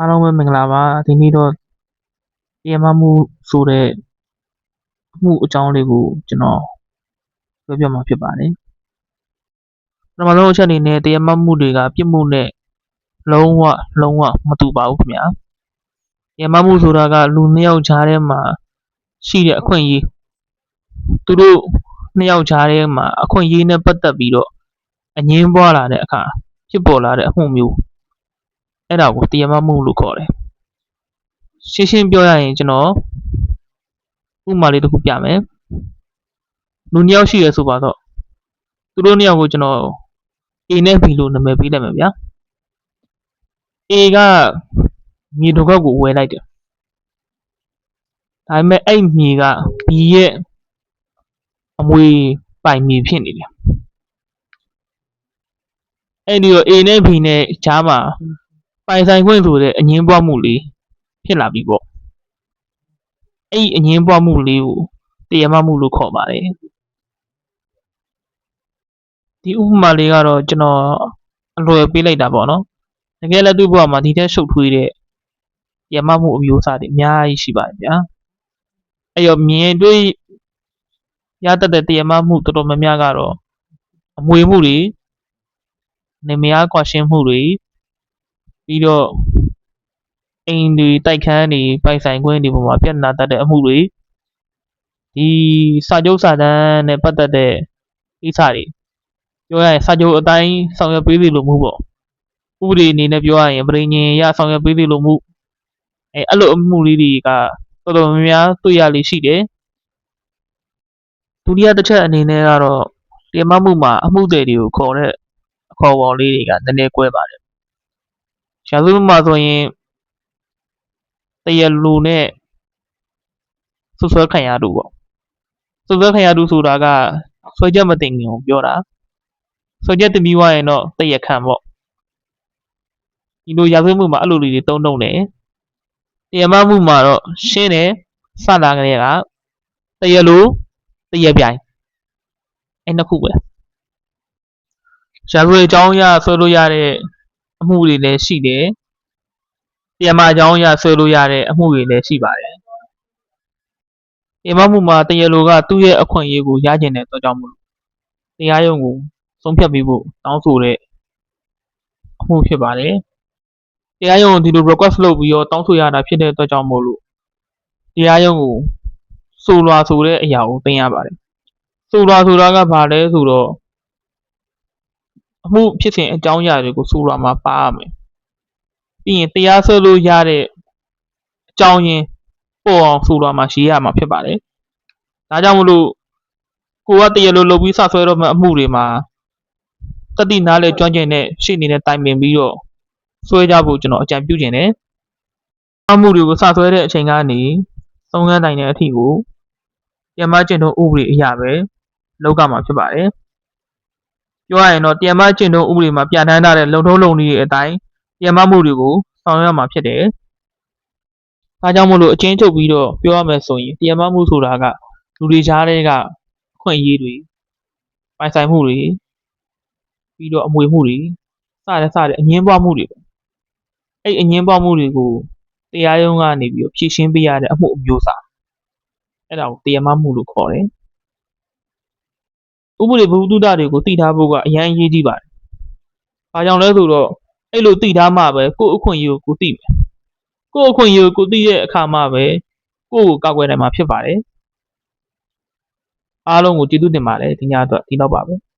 အားလုံးပဲမင်္ဂလာပါဒီနေ့တော့တရားမမှုဆိုတဲ့အမှုအကြောင်းလေးကိုကျွန်တော်ပြောပြမှာဖြစ်ပါတယ်ပထမဆုံးအချက်အနေနဲ့တရားမမှုတွေကပြစ်မှုနဲ့လုံးဝမတူပါဘူးခင်ဗျာတရားမမှုဆိုတာကလူနှစ်ယောက်ကြားထဲမှာရှိတဲ့အခွင့်အရေးသူတို့နှစ်ယောက်ကြားထဲမှာအခွင့်အရေးနဲ့ပတ်သက်ပြီးတော့အငြင်းပွားလာတဲ့အခါဖြစ်ပေါ်လာတဲ့အမှုမျိုးအဲ့ဒါကိုတရားမမှုလို့ခေါ်တယ်ရှင်းပြောရရင်ကျွန်တော်ဥပမာလေးတစ်ခုပြမယ်လူနှစ်ယောက်ရှိရဆိုပါတော့သူတို့နှစ်ယောက်ကိုကျွန်တော် A နဲ့ B လို့နာမည်ပေးလိုက်မယ်ဗျာ A ကမြေတစ်ခွက်ကိုဝယ်လိုက်တယ်ဒါပေမဲ့အဲ့မြေက B ရဲ့အမွေပိုင်မြေဖြစ်နေတယ်အဲ့ဒီတော့ A နဲ့ B နဲ့ကြားမှာပိုင်ဆိုင်ခွင့်ဆိုတဲ့အငြင်းပွားမှုလေးဖြစ်လာပြီပေါ့အဲ့ဒီအငြင်းပွားမှုလေးကိုတရားမမှုလို့ခေါ်ပါတယ်ဒီဥပမာလေးကတော့ကျွန်တော်အလွယ်ပေးလိုက်တာပေါ့နော်တကယ်လည်းသူ့ဘဝမှာဒီထက်ရှုပ်ထွေးတဲ့တရားမမှုအမျိုးအစားတွေအများကြီးရှိပါတယ်ဗျာအဲ့တော့မြင်တွေ့ရတတ်တဲ့တရားမမှုတော်တော်များများကတော့အမွေမှုတွေနေမယားကွာရှင်းမှုတွေပြီးတော့အိမ်တွေတိုက်ခန်းတွေပိုင်ဆိုင်ခွင့်တွေပေါ်မှာပြဿနာတတ်တဲ့အမှုတွေဒီစာချုပ်စာတမ်းနဲ့ပတ်သက်တဲ့ကိစ္စတွေပြောရရင်စာချုပ်အတိုင်းဆောင်ရွက်ပေးသလိုမှုပေါ့ဥပဒေအနေနဲ့ပြောရရင်ပြည်ညင်ရဆောင်ရွက်ပေးသလိုမှုအဲ့လိုအမှုလေးတွေကတော်တော်များများတွေ့ရလေးရှိတယ်ဒုတိယတစ်ချက်အနေနဲ့ကတော့တရားမမှုမှာအမှုတွေကိုခေါ်တဲ့အခေါ်အဝေါ်လေးတွေကနည်းနည်းကွဲပါတယ်ရာဇဝတ်မှာဆိုရင်တရားလိုနဲ့ဆွဆွဲခံရသူပေါ့ဆွဆွဲခံရသူဆိုတာကဆွဲချက်မတင်ခင်ကိုပြောတာဆွဲချက်တင်ပြီးွားရင်တော့တရားခံပေါ့ဒီလိုရာဇဝတ်မှုမှာအဲ့လိုလေးတွေတုံးတယ်တရားမမှုမှာတော့ရှင်းတယ်စတာကလေးကတရားလိုတရားပြိုင်အဲ့နှစ်ခုပဲရာဇဝတ်အကြောင်းအရဆွဲလို့ရတဲ့အမှုတွေလည်းရှိတယ်တရားမအကြောင်းအရဆွဲလို့ရတဲ့အမှုတွေလည်းရှိပါတယ်တရားမမှုမှာတရားလိုကသူ့ရဲ့အခွင့်အရေးကိုရကျင်တဲ့အတွက်ကြောင့်မို့တရားရုံးကိုဆုံးဖြတ်ပေးဖို့တောင်းဆိုတဲ့အမှုဖြစ်ပါတယ်တရားရုံးကိုဒီလို request လုပ်ပြီးတော့တောင်းဆိုရတာဖြစ်တဲ့အတွက်ကြောင့်မို့လို့တရားရုံးကိုဆိုလွာဆိုတဲ့အရာကိုသိရပါတယ်ဆိုလွာဆိုတာကဘာလဲဆိုတော့အမှုဖြစ်စဉ်အကြောင်းအရာတွေကိုဆိုလွာမှာပါရမယ်ပြီးရင်တရားစွဲလို့ရတဲ့အကြောင်းရင်းပေါ်အောင်ဆိုလွာမှာရေးရမှာဖြစ်ပါတယ်ဒါကြောင့်မို့လို့ကိုကတရားလိုလုပ်ပြီးစဆွဲတော့မှအမှုတွေမှာတတိနားလေကျွမ်းကျင်တဲ့ရှေ့နေနဲ့တိုင်ပင်ပြီးတော့ဆွဲကြဖို့ကျွန်တော်အကြံပြုချင်တယ်အမှုတွေကိုစဆွဲတဲ့အချိန်ကနေသုံးခန်းတိုင်တဲ့အထိကိုတရားမကျင့်ထုံးဥပဒေအရာပဲလောက်ကမှာဖြစ်ပါတယ်ပြောရရင်တော့တရားမကျင့်ထုံးဥပဒေမှာပြဋ္ဌာန်းထားတဲ့လုံထုံးလုံနည်းတွေအတိုင်းတရားမမှုတွေကိုဆောင်ရွက်မှာဖြစ်တယ်ဒါကြောင့်မို့လို့အချင်းချုပ်ပြီးတော့ပြောရမယ်ဆိုရင်တရားမမှုဆိုတာကလူတွေကြားထဲကအခွင့်အရေးတွေပိုင်ဆိုင်မှုတွေပြီးတော့အမွေမှုတွေစတဲ့အငြင်းပွားမှုတွေအဲ့အငြင်းပွားမှုတွေကိုတရားရုံးကနေပြီးတော့ဖြေရှင်းပေးရတဲ့အမှုအမျိုးအစားအဲ့ဒါကိုတရားမမှုလို့ခေါ်တယ်ဥပဒေဘုဒ္ဓတွေကိုသိထားဖို့ကအရန်အရေးကြီးပါတယ်။ဘာကြောင့်လဲဆိုတော့အဲ့လိုသိထားမှပဲကိုယ့်အခွင့်အရေးကိုကိုသိမယ်။ကိုယ့်အခွင့်အရေးကိုသိတဲ့အခါမှပဲကိုယ့်ကိုကာကွယ်နိုင်မှာဖြစ်ပါတယ်။အားလုံးကိုကျေးဇူးတင်ပါတယ်ဒီညအတွက်ဒီတော့ပါပဲ။